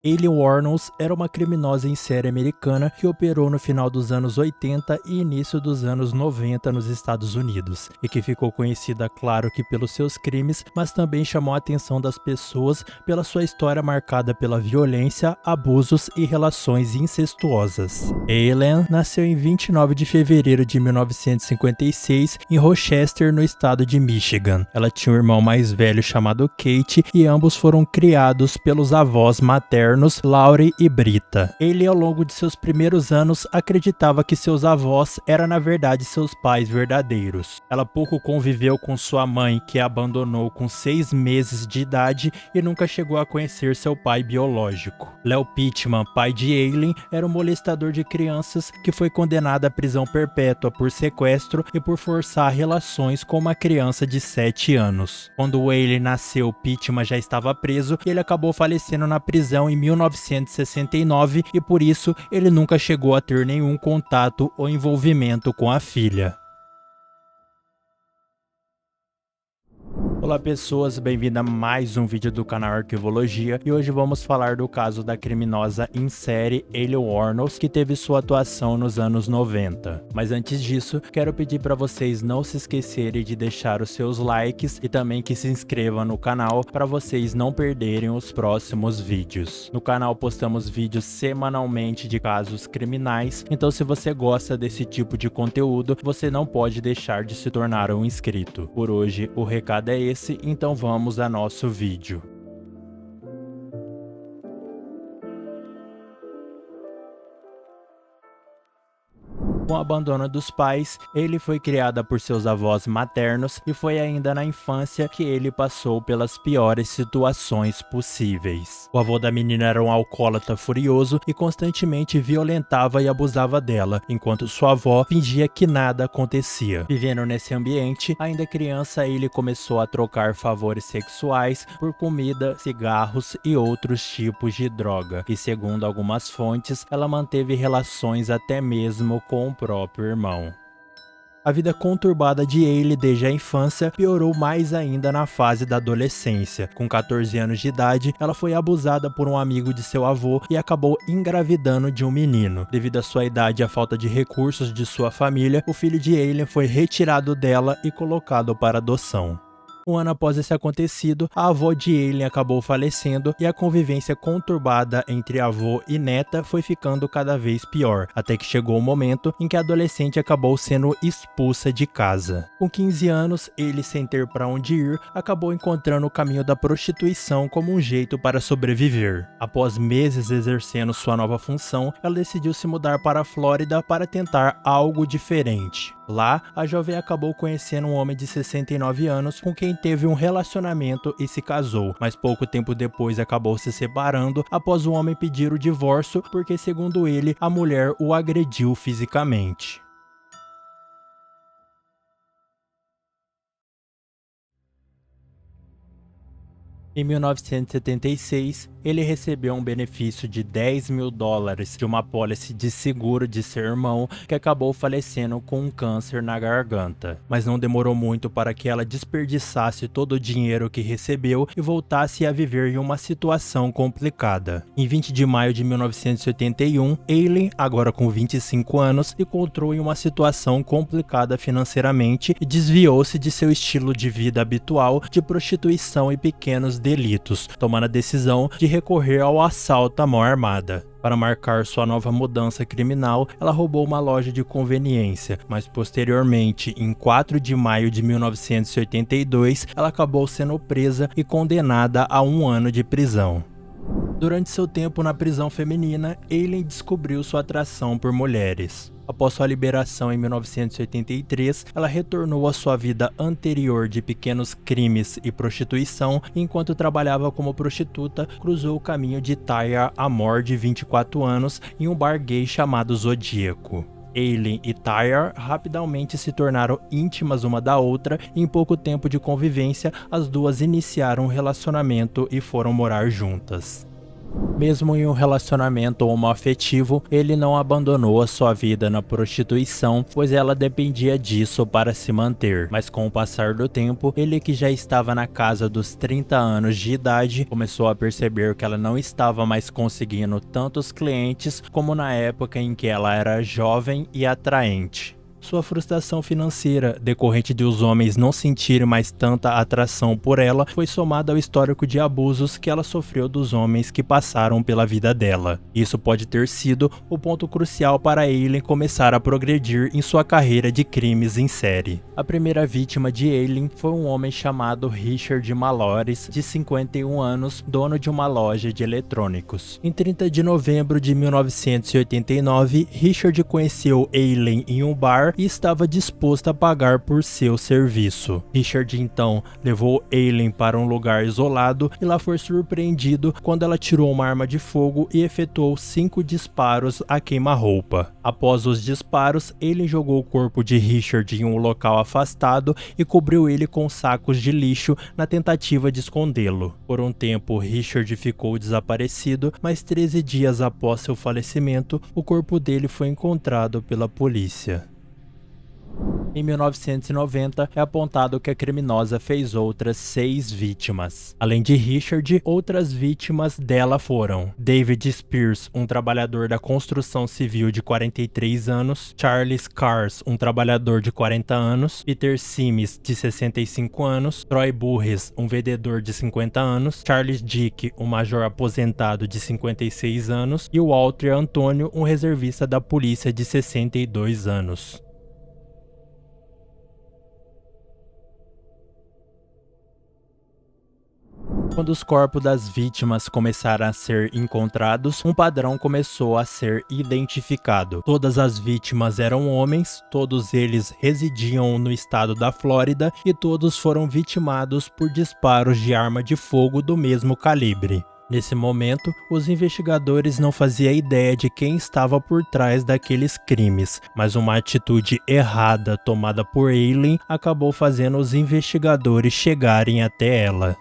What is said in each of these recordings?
Aileen Wuornos era uma criminosa em série americana que operou no final dos anos 80 e início dos anos 90 nos Estados Unidos, e que ficou conhecida, claro que pelos seus crimes, mas também chamou a atenção das pessoas pela sua história marcada pela violência, abusos e relações incestuosas. Aileen nasceu em 29 de fevereiro de 1956 em Rochester, no estado de Michigan. Ela tinha um irmão mais velho chamado Kate e ambos foram criados pelos avós maternos Laurie e Brita. Ele, ao longo de seus primeiros anos, acreditava que seus avós eram na verdade seus pais verdadeiros. Ela pouco conviveu com sua mãe, que a abandonou com 6 meses de idade e nunca chegou a conhecer seu pai biológico. Leo Pittman, pai de Aileen, era um molestador de crianças que foi condenado à prisão perpétua por sequestro e por forçar relações com uma criança de 7 anos. Quando Aileen nasceu, Pittman já estava preso e ele acabou falecendo na prisão em 1969 e por isso ele nunca chegou a ter nenhum contato ou envolvimento com a filha. Olá pessoas, bem-vindo a mais um vídeo do canal Arquivologia e hoje vamos falar do caso da criminosa em série Aileen Wuornos, que teve sua atuação nos anos 90. Mas antes disso, quero pedir para vocês não se esquecerem de deixar os seus likes e também que se inscrevam no canal para vocês não perderem os próximos vídeos. No canal postamos vídeos semanalmente de casos criminais, então se você gosta desse tipo de conteúdo, você não pode deixar de se tornar um inscrito. Por hoje, o recado é esse, então vamos a nosso vídeo. Com o abandono dos pais, ele foi criada por seus avós maternos e foi ainda na infância que ele passou pelas piores situações possíveis. O avô da menina era um alcoólatra furioso e constantemente violentava e abusava dela, enquanto sua avó fingia que nada acontecia. Vivendo nesse ambiente, ainda criança, ele começou a trocar favores sexuais por comida, cigarros e outros tipos de droga, e segundo algumas fontes, ela manteve relações até mesmo com o próprio irmão. A vida conturbada de Aileen desde a infância piorou mais ainda na fase da adolescência. Com 14 anos de idade, ela foi abusada por um amigo de seu avô e acabou engravidando de um menino. Devido à sua idade e à falta de recursos de sua família, o filho de Aileen foi retirado dela e colocado para adoção. Um ano após esse acontecido, a avó de Aileen acabou falecendo e a convivência conturbada entre avô e neta foi ficando cada vez pior, até que chegou o momento em que a adolescente acabou sendo expulsa de casa. Com 15 anos, ele, sem ter para onde ir, acabou encontrando o caminho da prostituição como um jeito para sobreviver. Após meses exercendo sua nova função, ela decidiu se mudar para a Flórida para tentar algo diferente. Lá, a jovem acabou conhecendo um homem de 69 anos com quem teve um relacionamento e se casou, mas pouco tempo depois acabou se separando após o homem pedir o divórcio porque, segundo ele, a mulher o agrediu fisicamente. Em 1976, ele recebeu um benefício de $10 mil de uma apólice de seguro de seu irmão, que acabou falecendo com um câncer na garganta. Mas não demorou muito para que ela desperdiçasse todo o dinheiro que recebeu e voltasse a viver em uma situação complicada. Em 20 de maio de 1981, Aileen, agora com 25 anos, se encontrou em uma situação complicada financeiramente e desviou-se de seu estilo de vida habitual de prostituição e pequenos delitos, tomando a decisão de recorrer ao assalto à mão armada. Para marcar sua nova mudança criminal, ela roubou uma loja de conveniência, mas posteriormente, em 4 de maio de 1982, ela acabou sendo presa e condenada a 1 ano de prisão. Durante seu tempo na prisão feminina, Aileen descobriu sua atração por mulheres. Após sua liberação em 1983, ela retornou à sua vida anterior de pequenos crimes e prostituição, e enquanto trabalhava como prostituta, cruzou o caminho de Taya Amor, de 24 anos, em um bar gay chamado Zodíaco. Aileen e Taya rapidamente se tornaram íntimas uma da outra e em pouco tempo de convivência, as duas iniciaram um relacionamento e foram morar juntas. Mesmo em um relacionamento homoafetivo, ele não abandonou a sua vida na prostituição, pois ela dependia disso para se manter. Mas com o passar do tempo, ele, que já estava na casa dos 30 anos de idade, começou a perceber que ela não estava mais conseguindo tantos clientes como na época em que ela era jovem e atraente. Sua frustração financeira, decorrente de os homens não sentirem mais tanta atração por ela, foi somada ao histórico de abusos que ela sofreu dos homens que passaram pela vida dela. Isso pode ter sido o ponto crucial para Aileen começar a progredir em sua carreira de crimes em série. A primeira vítima de Aileen foi um homem chamado Richard Mallory, de 51 anos, dono de uma loja de eletrônicos. Em 30 de novembro de 1989, Richard conheceu Aileen em um bar e estava disposto a pagar por seu serviço. Richard então levou Aileen para um lugar isolado e lá foi surpreendido quando ela tirou uma arma de fogo e efetuou 5 disparos a queima-roupa. Após os disparos, Aileen jogou o corpo de Richard em um local afastado e cobriu ele com sacos de lixo na tentativa de escondê-lo. Por um tempo, Richard ficou desaparecido, mas 13 dias após seu falecimento, o corpo dele foi encontrado pela polícia. Em 1990, é apontado que a criminosa fez outras 6 vítimas. Além de Richard, outras vítimas dela foram David Spears, um trabalhador da construção civil de 43 anos, Charles Cars, um trabalhador de 40 anos, Peter Sims, de 65 anos, Troy Burris, um vendedor de 50 anos, Charles Dick, um major aposentado de 56 anos, e Walter Antônio, um reservista da polícia de 62 anos. Quando os corpos das vítimas começaram a ser encontrados, um padrão começou a ser identificado. Todas as vítimas eram homens, todos eles residiam no estado da Flórida e todos foram vitimados por disparos de arma de fogo do mesmo calibre. Nesse momento, os investigadores não faziam ideia de quem estava por trás daqueles crimes, mas uma atitude errada tomada por Aileen acabou fazendo os investigadores chegarem até ela.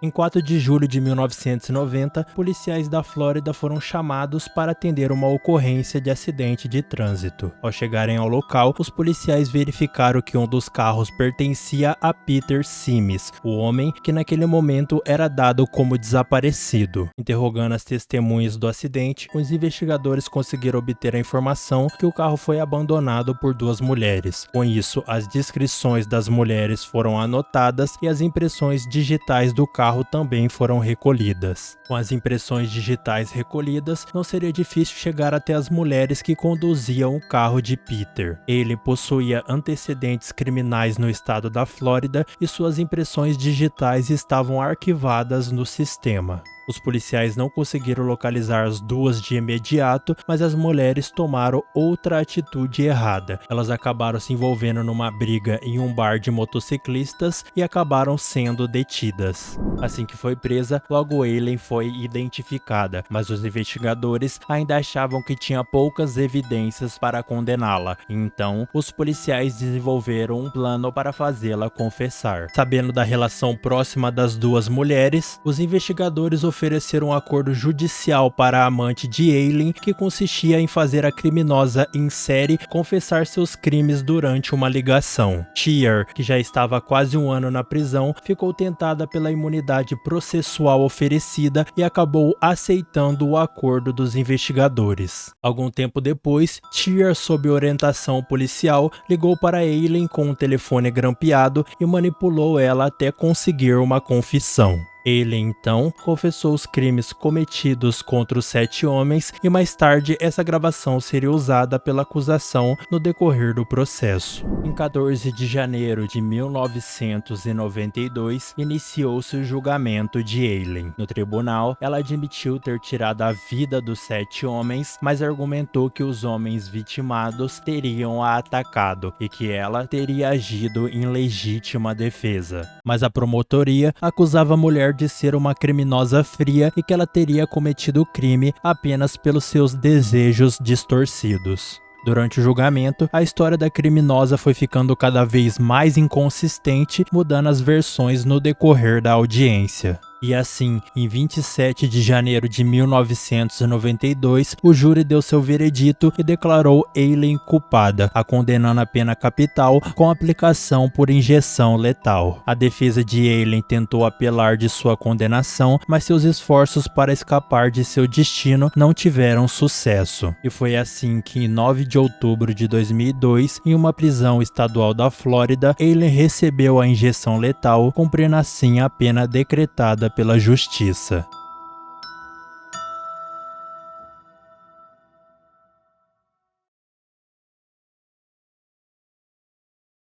Em 4 de julho de 1990, policiais da Flórida foram chamados para atender uma ocorrência de acidente de trânsito. Ao chegarem ao local, os policiais verificaram que um dos carros pertencia a Peter Sims, o homem que naquele momento era dado como desaparecido. Interrogando as testemunhas do acidente, os investigadores conseguiram obter a informação que o carro foi abandonado por 2 mulheres. Com isso, as descrições das mulheres foram anotadas e as impressões digitais do carro também foram recolhidas. Com as impressões digitais recolhidas, não seria difícil chegar até as mulheres que conduziam o carro de Peter. Ele possuía antecedentes criminais no estado da Flórida e suas impressões digitais estavam arquivadas no sistema. Os policiais não conseguiram localizar as 2 de imediato, mas as mulheres tomaram outra atitude errada. Elas acabaram se envolvendo numa briga em um bar de motociclistas e acabaram sendo detidas. Assim que foi presa, logo Aileen foi identificada, mas os investigadores ainda achavam que tinha poucas evidências para condená-la. Então, os policiais desenvolveram um plano para fazê-la confessar. Sabendo da relação próxima das 2 mulheres, os investigadores ofereceram um acordo judicial para a amante de Aileen, que consistia em fazer a criminosa em série confessar seus crimes durante uma ligação. Shear, que já estava há quase um ano na prisão, ficou tentada pela imunidade processual oferecida e acabou aceitando o acordo dos investigadores. Algum tempo depois, Shear, sob orientação policial, ligou para Aileen com um telefone grampeado e manipulou ela até conseguir uma confissão. Ele então confessou os crimes cometidos contra os 7 homens e mais tarde essa gravação seria usada pela acusação no decorrer do processo. Em 14 de janeiro de 1992, iniciou-se o julgamento de Aileen. No tribunal, ela admitiu ter tirado a vida dos 7 homens, mas argumentou que os homens vitimados teriam a atacado e que ela teria agido em legítima defesa. Mas a promotoria acusava a mulher de ser uma criminosa fria e que ela teria cometido o crime apenas pelos seus desejos distorcidos. Durante o julgamento, a história da criminosa foi ficando cada vez mais inconsistente, mudando as versões no decorrer da audiência. E assim, em 27 de janeiro de 1992, o júri deu seu veredito e declarou Eileen culpada, a condenando à pena capital com aplicação por injeção letal. A defesa de Eileen tentou apelar de sua condenação, mas seus esforços para escapar de seu destino não tiveram sucesso. E foi assim que, em 9 de outubro de 2002, em uma prisão estadual da Flórida, Eileen recebeu a injeção letal, cumprindo assim a pena decretada pela justiça.